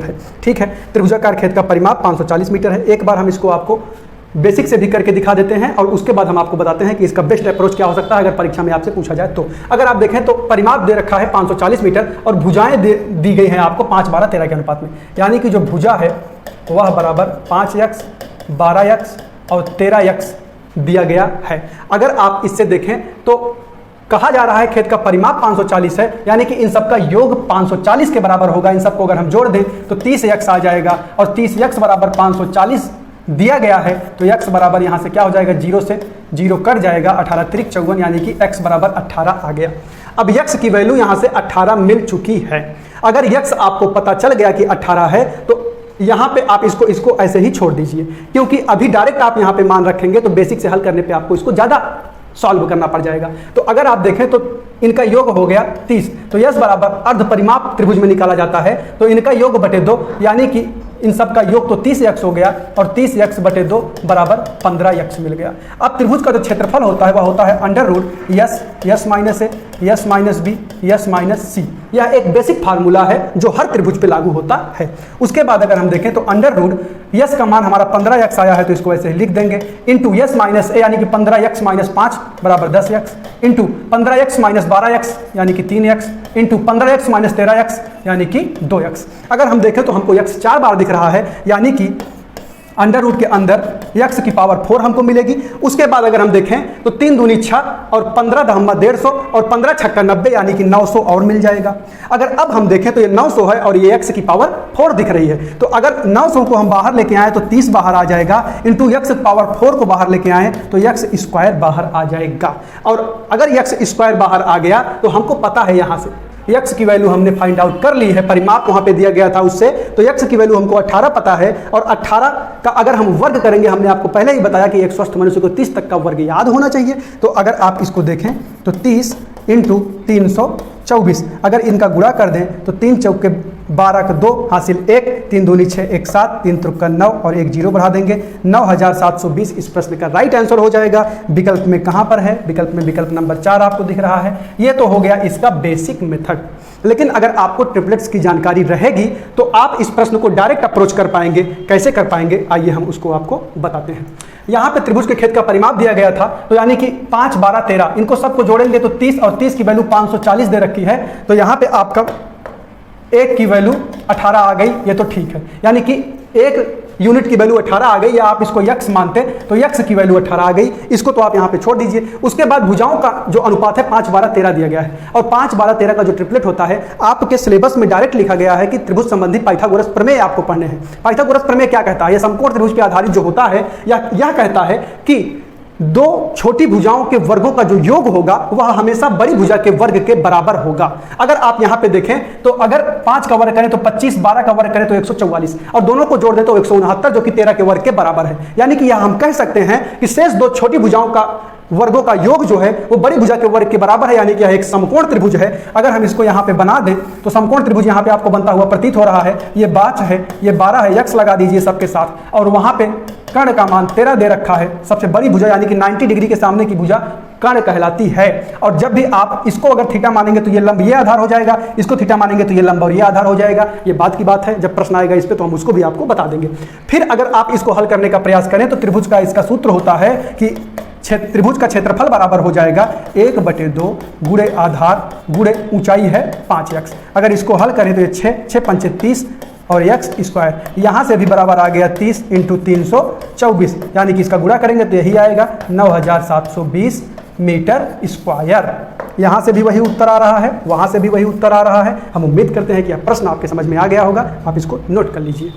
है। ठीक है, त्रिभुजाकार खेत का परिमाप 540 मीटर है। एक बार हम इसको आपको बेसिक से भी करके दिखा देते हैं और उसके बाद हम आपको बताते हैं कि इसका बेस्ट अप्रोच क्या हो सकता है अगर परीक्षा में आपसे पूछा जाए तो। अगर आप देखें तो परिमाप दे रखा है 540 मीटर और भुजाएं दी गई हैं आपको 5, 12, 13 के अनुपात में, यानी कि जो भुजा है वह बराबर 5x, 12x और 13x दिया गया है। अगर आप इससे देखें तो कहा जा रहा है खेत का परिमाप 540 है, यानी कि इन सबका योग 540 के बराबर होगा। इन सबको अगर हम जोड़ दें तो 30x आ जाएगा और 30x बराबर 540 दिया गया है, तो x बराबर यहाँ से क्या हो जाएगा, 0 से 0 कट जाएगा, 18 त्रिक 54, यानी कि x बराबर 18 आ गया। अब x की वैल्यू यहाँ से 18 मिल चुकी है। अगर x आपको पता चल गया कि 18 है तो यहाँ पे आप इसको ऐसे ही छोड़ दीजिए, क्योंकि अभी डायरेक्ट आप यहाँ पे मान रखेंगे तो बेसिक से हल करने पे आपको इसको ज़्यादा सॉल्व करना पड़ जाएगा। तो अगर आप देखें तो इनका योग हो गया 30, तो यस बराबर अर्ध परिमाप त्रिभुज में निकाला जाता है, तो इनका योग बटे 2, यानी कि इन सब का योग तो 30x हो गया और 30x बटे 2 बराबर 15x मिल गया। अब त्रिभुज का जो क्षेत्रफल होता है वह होता है under root s minus a s minus b s minus c. यह एक बेसिक फार्मूला है जो हर त्रिभुज पे लागू होता है। उसके बाद अगर हम देखें तो अंडर रूट यस का मान हमारा 15x आया है, तो इसको ऐसे लिख देंगे, इंटू यस माइनस ए यानी कि 15x माइनस 5 बराबर 10x, into 15x minus 12x यानी कि 3x, into 15x minus 13x यानी कि 2x। अगर हम देखें तो हमको x 4 बार दिख रहा है, यानी कि अंडर रूट के अंदर x की पावर 4 हमको मिलेगी। उसके बाद अगर हम देखें तो 3 दूनी 6 और 15 दहम्मा 150 और 15 छक्का 90 यानी कि 900 और मिल जाएगा। अगर अब हम देखें तो ये 900 है और ये x की पावर 4 दिख रही है, तो अगर 900 को हम बाहर लेके आए तो 30 बाहर आ जाएगा, इंटू x पावर 4 को बाहर लेके आए तो x स्क्वायर बाहर आ जाएगा। और अगर x स्क्वायर बाहर आ गया तो हमको पता है यहाँ से x की वैल्यू हमने फाइंड आउट कर ली है, परिमाप वहाँ पे दिया गया था उससे, तो x की वैल्यू हमको 18 पता है। और 18 का अगर हम वर्ग करेंगे, हमने आपको पहले ही बताया कि एक स्वस्थ मनुष्य को 30 तक का वर्ग याद होना चाहिए, तो अगर आप इसको देखें तो 30 इंटू 324, अगर इनका गुणा कर दें तो 3 चौक के 12 का 2 हासिल 1, 3 दूनी 6 1 7, 3 त्रिक का 9 और 1 0 बढ़ा देंगे, 9720 इस प्रश्न का राइट आंसर हो जाएगा। विकल्प में कहाँ पर है, विकल्प में विकल्प नंबर 4 आपको दिख रहा है। ये तो हो गया इसका बेसिक मेथड। लेकिन अगर आपको ट्रिपलेट्स की जानकारी रहेगी तो आप इस प्रश्न को डायरेक्ट अप्रोच कर पाएंगे। कैसे कर पाएंगे, आइए हम उसको आपको बताते हैं। यहाँ पे त्रिभुज के खेत का परिमाप दिया गया था, तो यानी कि 5, 12, 13 इनको सबको जोड़ेंगे तो 30 और 30 की वैल्यू 540 दे रखी है, तो यहाँ पे आपका एक की वैल्यू 18 आ गई, ये तो ठीक है, यानी कि एक यूनिट की वैल्यू 18 आ गई, या आप इसको x मानते तो x की वैल्यू 18 आ गई, इसको तो आप यहाँ पे छोड़ दीजिए। उसके बाद भुजाओं का जो अनुपात है 5, 12, 13 दिया गया है, और 5, 12, 13 का जो ट्रिपलेट होता है आपके सिलेबस में डायरेक्ट लिखा गया है कि त्रिभुज संबंधी पाइथागोरस प्रमेय आपको पढ़ने हैं। पाइथागोरस प्रमेय क्या कहता है, यह समकोण त्रिभुज पे आधारित जो होता है, यह कहता है कि दो छोटी भुजाओं के वर्गों का जो योग होगा वह हमेशा बड़ी भुजा के वर्ग के बराबर होगा। अगर आप यहां पे देखें तो अगर 5 का वर्ग करें तो 25, 12 का वर्ग करें तो 144 और दोनों को जोड़ दें तो 169 जो कि 13 के वर्ग के बराबर है। यानी कि यह हम कह सकते हैं कि शेष दो छोटी भुजाओं का वर्गों का योग जो है वो बड़ी भुजा के वर्ग के बराबर है, यानी कि यह एक समकोण त्रिभुज है। अगर हम इसको यहाँ पे बना दें तो समकोण त्रिभुज यहाँ पे आपको बनता हुआ प्रतीत हो रहा है। ये 5 है, ये 12 है, x लगा दीजिए सबके साथ, और वहाँ पे कर्ण का मान 13 दे रखा है। सबसे बड़ी भुजा यानी कि 90 डिग्री के सामने की भुजा कर्ण कहलाती है। और जब भी आप इसको अगर थीटा मानेंगे तो ये लंब ये आधार हो जाएगा, इसको थीटा मानेंगे तो ये लंब और ये आधार हो जाएगा। ये बात की बात है, जब प्रश्न आएगा इस पे तो हम उसको भी आपको बता देंगे। फिर अगर आप इसको हल करने का प्रयास करें तो त्रिभुज का इसका सूत्र होता है कि त्रिभुज का क्षेत्रफल बराबर हो जाएगा 1/2 गुणे आधार गुणे ऊंचाई है 5x। अगर इसको हल करें तो ये 6 पंचे 30 और x स्क्वायर, यहाँ से भी बराबर आ गया 30 इंटू 324, यानी कि इसका गुणा करेंगे तो यही आएगा 9720 मीटर स्क्वायर। यहाँ से भी वही उत्तर आ रहा है, वहाँ से भी वही उत्तर आ रहा है। हम उम्मीद करते हैं कि यह प्रश्न आपके समझ में आ गया होगा। आप इसको नोट कर लीजिए।